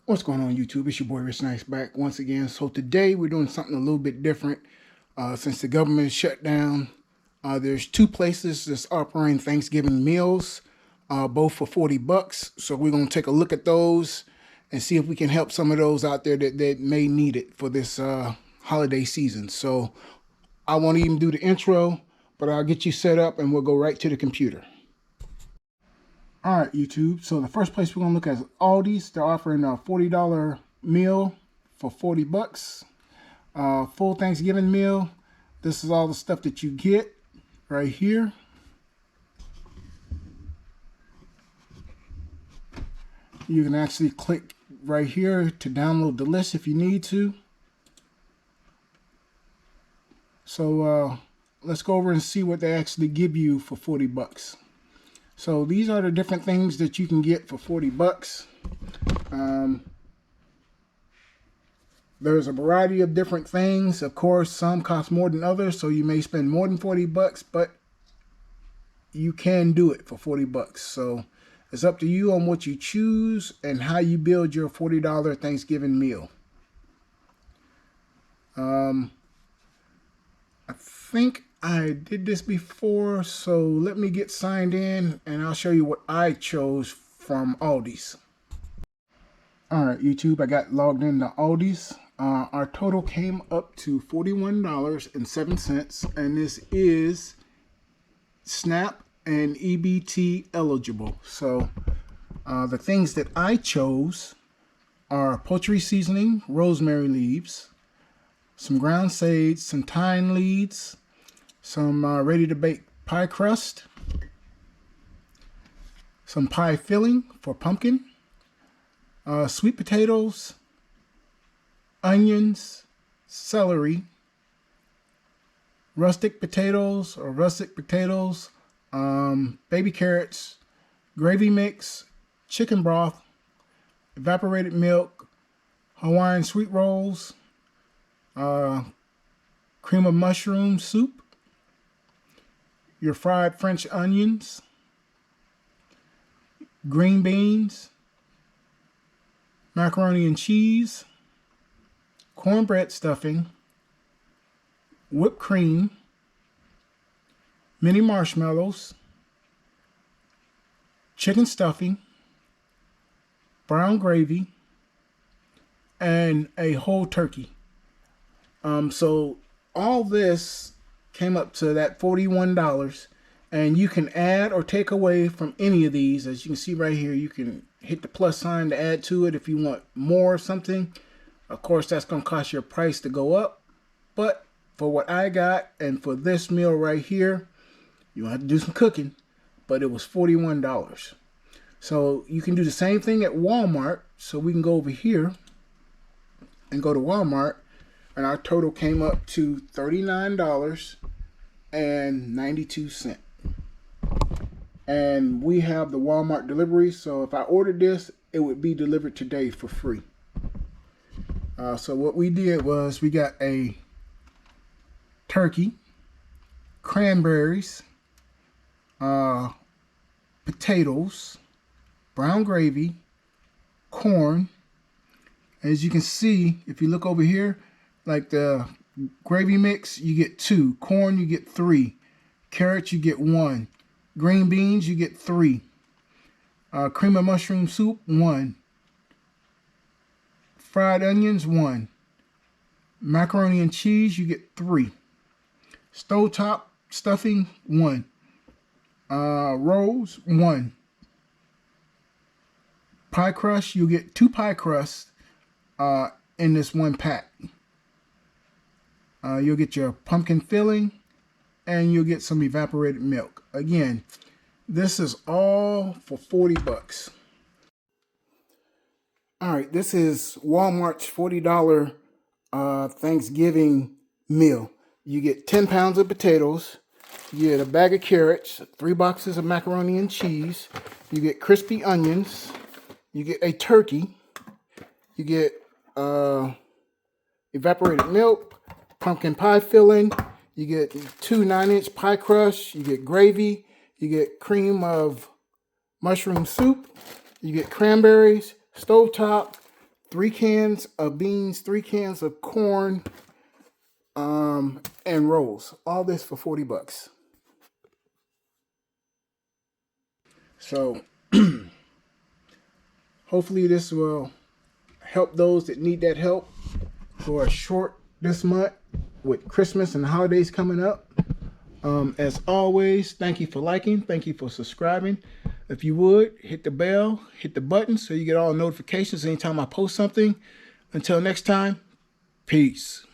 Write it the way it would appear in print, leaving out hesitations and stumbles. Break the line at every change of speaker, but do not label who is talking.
What's going on, YouTube? It's your boy Rich Nice back once again. So today we're doing something a little bit different. Since the government is shut down, there's two places that's offering Thanksgiving meals, both for $40. So we're gonna take a look at those and see if we can help some of those out there that may need it for this holiday season. So I won't even do the intro, but I'll get you set up and we'll go right to the computer. All right, YouTube. So the first place we're gonna look at is Aldi's. They're offering a $40 meal for $40. Full Thanksgiving meal. This is all the stuff that you get right here. You can actually click right here to download the list if you need to. So let's go over and see what they actually give you for $40. So these are the different things that you can get for $40. There's a variety of different things. Of course, some cost more than others, so you may spend more than $40, but you can do it for $40. So it's up to you on what you choose and how you build your $40 Thanksgiving meal. I think I did this before, so let me get signed in and I'll show you what I chose from Aldi's. Alright, YouTube, I got logged into Aldi's. Our total came up to $41.07, and this is SNAP and EBT eligible. So the things that I chose are poultry seasoning, rosemary leaves, some ground sage, some thyme leaves, some ready-to-bake pie crust, some pie filling for pumpkin, sweet potatoes, onions, celery, rustic potatoes, baby carrots, gravy mix, chicken broth, evaporated milk, Hawaiian sweet rolls, cream of mushroom soup, your fried French onions, green beans, macaroni and cheese, cornbread stuffing, whipped cream, mini marshmallows, chicken stuffing, brown gravy, and a whole turkey. So all this came up to that $41, and you can add or take away from any of these. As you can see right here, you can hit the plus sign to add to it if you want more of something. Of course, that's going to cost your price to go up, but for what I got and for this meal right here, you don't have to do some cooking, but it was $41. So you can do the same thing at Walmart. So we can go over here and go to Walmart, and our total came up to $39.92. And we have the Walmart delivery, so if I ordered this, it would be delivered today for free. So what we did was we got a turkey, cranberries, potatoes, brown gravy, corn. As you can see, if you look over here, like the gravy mix, you get 2. Corn, you get 3. Carrots, you get 1. Green beans, you get 3. Cream of mushroom soup, 1. Fried onions, 1. Macaroni and cheese, you get 3. Stovetop stuffing, 1. Rolls, 1. Pie crust, you get 2 pie crusts in this one pack. You'll get your pumpkin filling, and you'll get some evaporated milk. Again, this is all for $40. All right, this is Walmart's $40 Thanksgiving meal. You get 10 pounds of potatoes, you get a bag of carrots, 3 boxes of macaroni and cheese, you get crispy onions, you get a turkey, you get evaporated milk, pumpkin pie filling, you get 2 9-inch pie crusts, you get gravy, you get cream of mushroom soup, you get cranberries, stovetop, 3 cans of beans, 3 cans of corn, and rolls. All this for $40. So hopefully this will help those that need that help who are short this month with Christmas and holidays coming up. As always, thank you for liking. Thank you for subscribing. If you would, hit the bell, hit the button so you get all notifications anytime I post something. Until next time, peace.